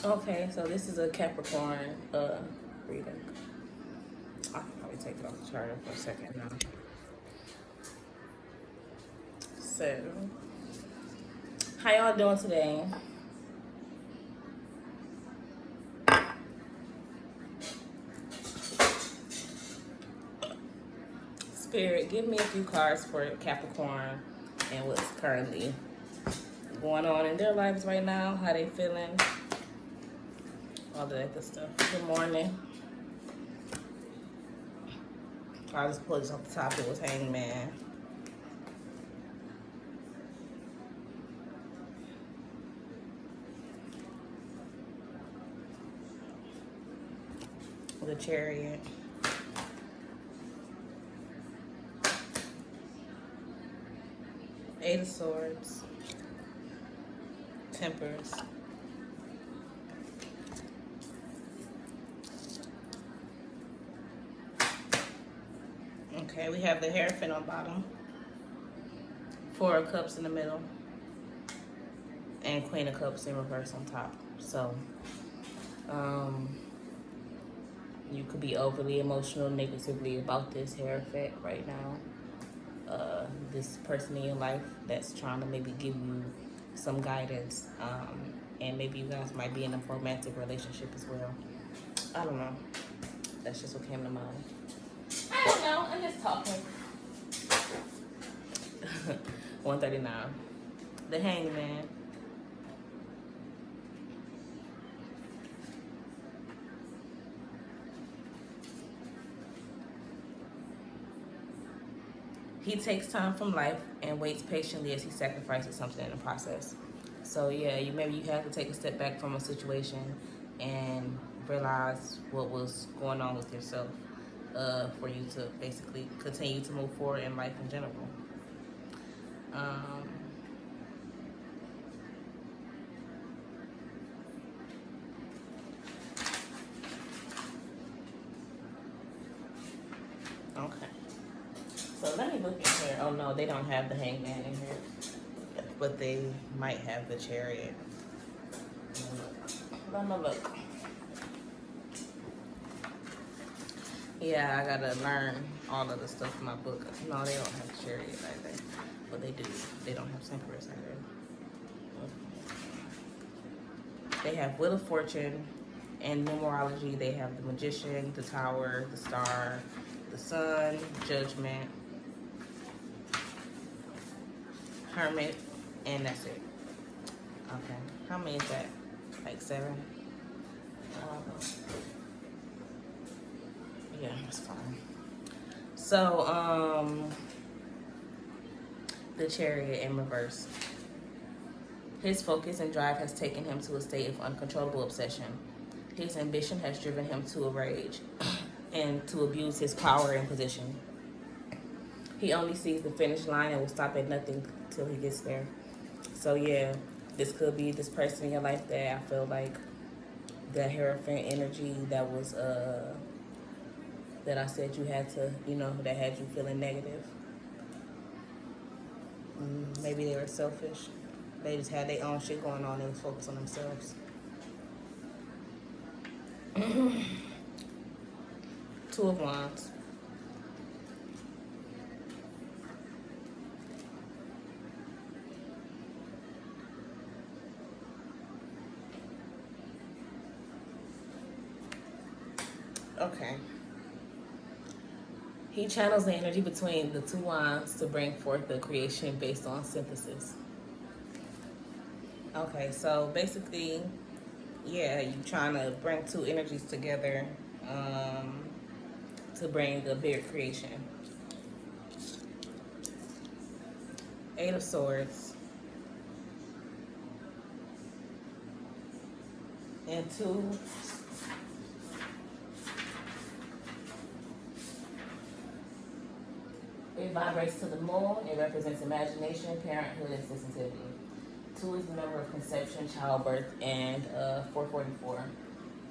Okay, so this is a Capricorn reading. I can probably take it off the charger for a second now. So, how y'all doing today? Spirit, give me a few cards for Capricorn and what's currently going on in their lives right now, how they feeling, all that good stuff. Good morning. I just pulled this off the top. It was Hangman. The Chariot. Eight of Swords. Tempers. Okay, we have the Hierophant on bottom. Four of Cups in the middle. And Queen of Cups in reverse on top. So, you could be overly emotional negatively about this Hierophant right now. This person in your life that's trying to maybe give you some guidance. And maybe you guys might be in a romantic relationship as well. I don't know. That's just what came to mind. I don't know. I'm just talking. 139. The Hangman. He takes time from life and waits patiently as he sacrifices something in the process. So yeah, maybe you have to take a step back from a situation and realize what was going on with yourself for you to basically continue to move forward in life in general. Okay. So let me look in here. Oh no, they don't have the Hangman in here, but they might have the Chariot. Let me look. Yeah, I gotta learn all of the stuff in my book. No, they don't have the Chariot either, but they do. They don't have Temperance either. They have Wheel of Fortune, and numerology. They have the Magician, the Tower, the Star, the Sun, Judgment, Hermit, and that's it. Okay, how many is that? Like 7? Yeah, that's fine. So, the Chariot in reverse. His focus and drive has taken him to a state of uncontrollable obsession. His ambition has driven him to a rage and to abuse his power and position. He only sees the finish line and will stop at nothing till he gets there. So yeah, this could be this person in your life that I feel like the Hierophant energy that was that I said you had to, that had you feeling negative. Maybe they were selfish. They just had their own shit going on and was focused on themselves. Two of Wands. Okay. He channels the energy between the two wands to bring forth the creation based on synthesis. Okay, so basically, yeah, you're trying to bring two energies together to bring a bigger creation. Eight of Swords. And 2. It vibrates to the moon. It represents imagination, parenthood, and sensitivity. 2 is the number of conception, childbirth, and 444.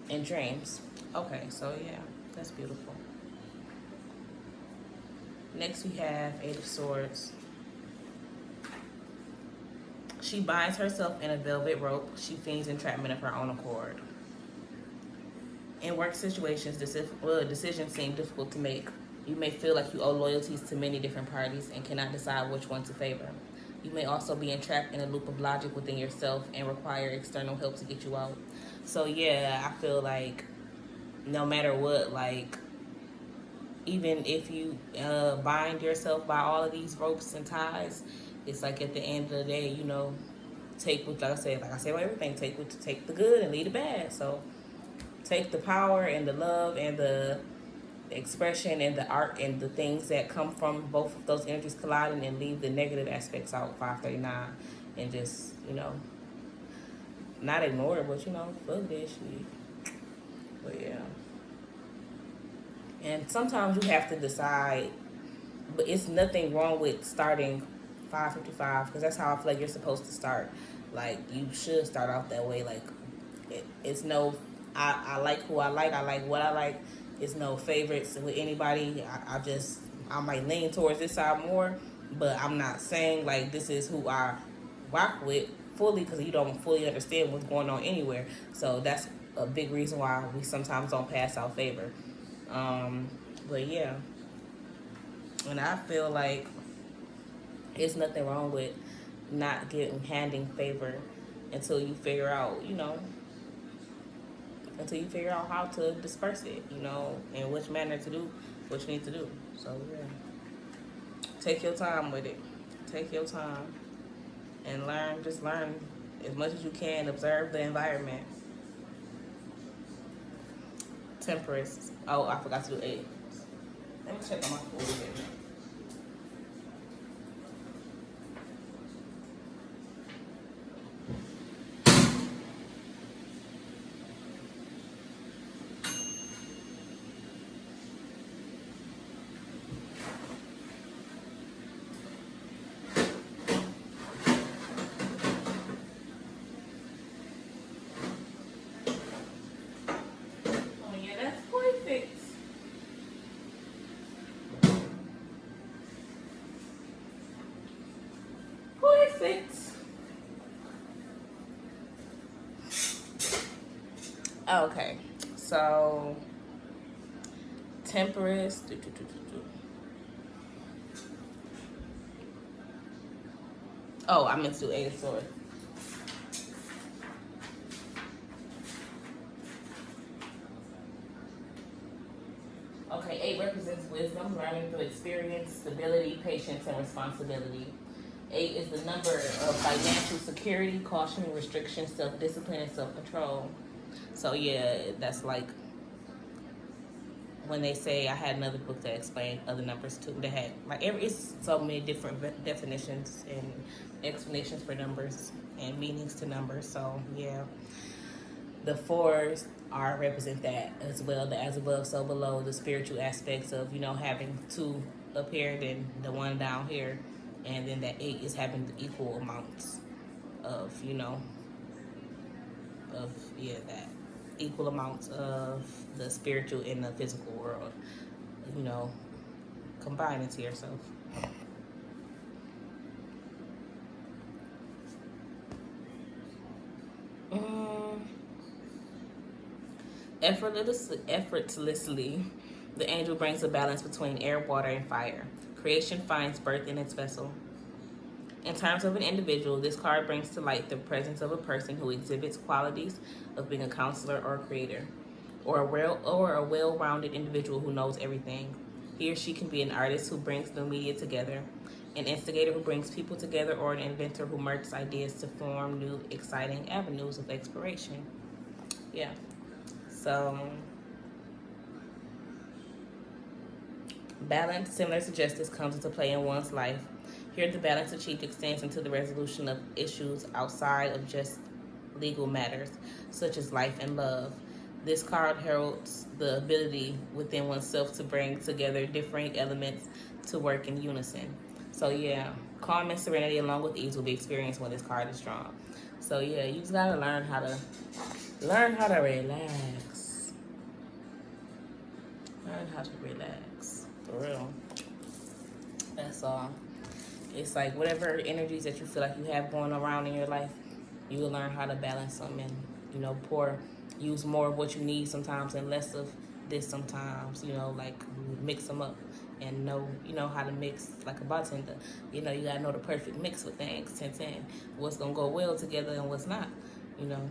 And dreams. Okay, so yeah, that's beautiful. Next we have Eight of Swords. She binds herself in a velvet rope. She feigns entrapment of her own accord. In work situations, decisions seem difficult to make. You may feel like you owe loyalties to many different parties and cannot decide which one to favor. You may also be entrapped in a loop of logic within yourself and require external help to get you out. So yeah, I feel like no matter what, like even if you bind yourself by all of these ropes and ties, it's like at the end of the day, you know, take what, like I say with everything, take the good and leave the bad. So take the power and the love and the expression and the art and the things that come from both of those energies colliding, and leave the negative aspects out, 539, and just, you know, not ignore it, but, you know, fuck that shit. But yeah. And sometimes you have to decide, but it's nothing wrong with starting 555, because that's how I feel like you're supposed to start. Like, you should start off that way. Like, it's no, I like who I like what I like. It's no favorites with anybody. I might lean towards this side more, but I'm not saying like this is who I rock with fully, because you don't fully understand what's going on anywhere. So that's a big reason why we sometimes don't pass out favor. But yeah, and I feel like there's nothing wrong with not handing favor until you figure out, you know, until you figure out how to disperse it, you know, and which manner to do what you need to do. So yeah, take your time with it. Take your time and learn. Just learn as much as you can. Observe the environment. Temperance. Oh, I forgot to do 8. Let me check on my food again. Okay, so temperance. Oh, I meant to do 8 of Swords. Okay, 8 represents wisdom, learning through experience, stability, patience, and responsibility. 8 is the number of financial security, caution, restriction, self-discipline, and self-control. So yeah, that's like when they say, I had another book that explained other numbers too. They had like it's so many different definitions and explanations for numbers and meanings to numbers. So yeah, the 4s represent that as well. The as above, so below, the spiritual aspects of, you know, having 2 up here, then the 1 down here, and then that 8 is having the equal amounts of, you know, of that equal amounts of the spiritual and the physical world, you know, combine into yourself. Effortlessly, the angel brings a balance between air, water, and fire. Creation finds birth in its vessel. In terms of an individual, this card brings to light the presence of a person who exhibits qualities of being a counselor or a creator, or a well-rounded individual who knows everything. He or she can be an artist who brings new media together, an instigator who brings people together, or an inventor who merges ideas to form new, exciting avenues of exploration. Yeah. So, balance, similar to justice, comes into play in one's life. Here, the balance achieved extends into the resolution of issues outside of just legal matters, such as life and love. This card heralds the ability within oneself to bring together differing elements to work in unison. So yeah, calm and serenity along with ease will be experienced when this card is drawn. So yeah, you just gotta learn how to relax. Learn how to relax. For real. That's all. It's like whatever energies that you feel like you have going around in your life, you will learn how to balance them and, you know, use more of what you need sometimes and less of this sometimes, you know, like mix them up and know, you know, how to mix like a bartender. You know, you gotta know the perfect mix with things, 10-10, what's gonna go well together and what's not, you know.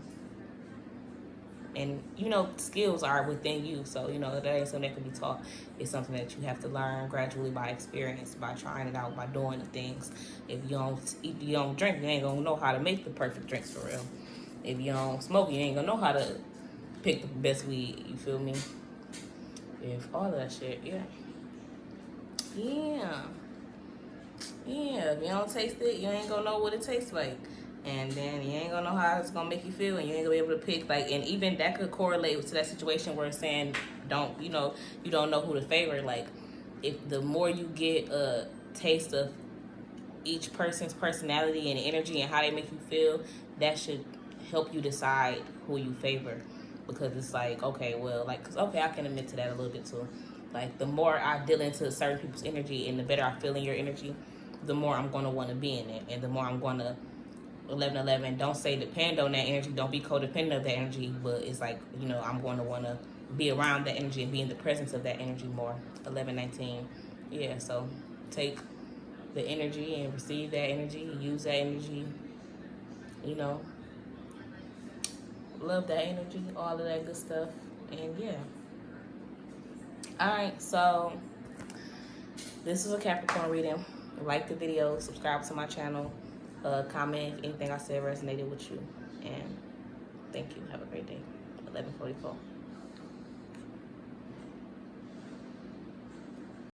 And, you know, skills are within you, so, you know, that ain't something that can be taught. It's something that you have to learn gradually by experience, by trying it out, by doing the things. If you don't eat, you don't drink, you ain't gonna know how to make the perfect drinks for real. If you don't smoke, you ain't gonna know how to pick the best weed, you feel me? If all of that shit, yeah. Yeah. Yeah, if you don't taste it, you ain't gonna know what it tastes like. And then you ain't gonna know how it's gonna make you feel, and you ain't gonna be able to pick, like, and even that could correlate to that situation where it's saying don't, you know, you don't know who to favor. Like, if the more you get a taste of each person's personality and energy and how they make you feel, that should help you decide who you favor. Because it's like, okay, well, like, cause okay, I can admit to that a little bit too. Like, the more I deal into certain people's energy and the better I feel in your energy, the more I'm gonna want to be in it, and the more I'm gonna 11-11. Don't say depend on that energy. Don't be codependent of that energy, but it's like, you know, I'm going to want to be around that energy and be in the presence of that energy more. 11-19. Yeah, so take the energy and receive that energy, use that energy, you know, love that energy, all of that good stuff. And yeah. All right, so this is a Capricorn reading. Like the video, subscribe to my channel, comment if anything I said resonated with you, and thank you. Have a great day. 11:44.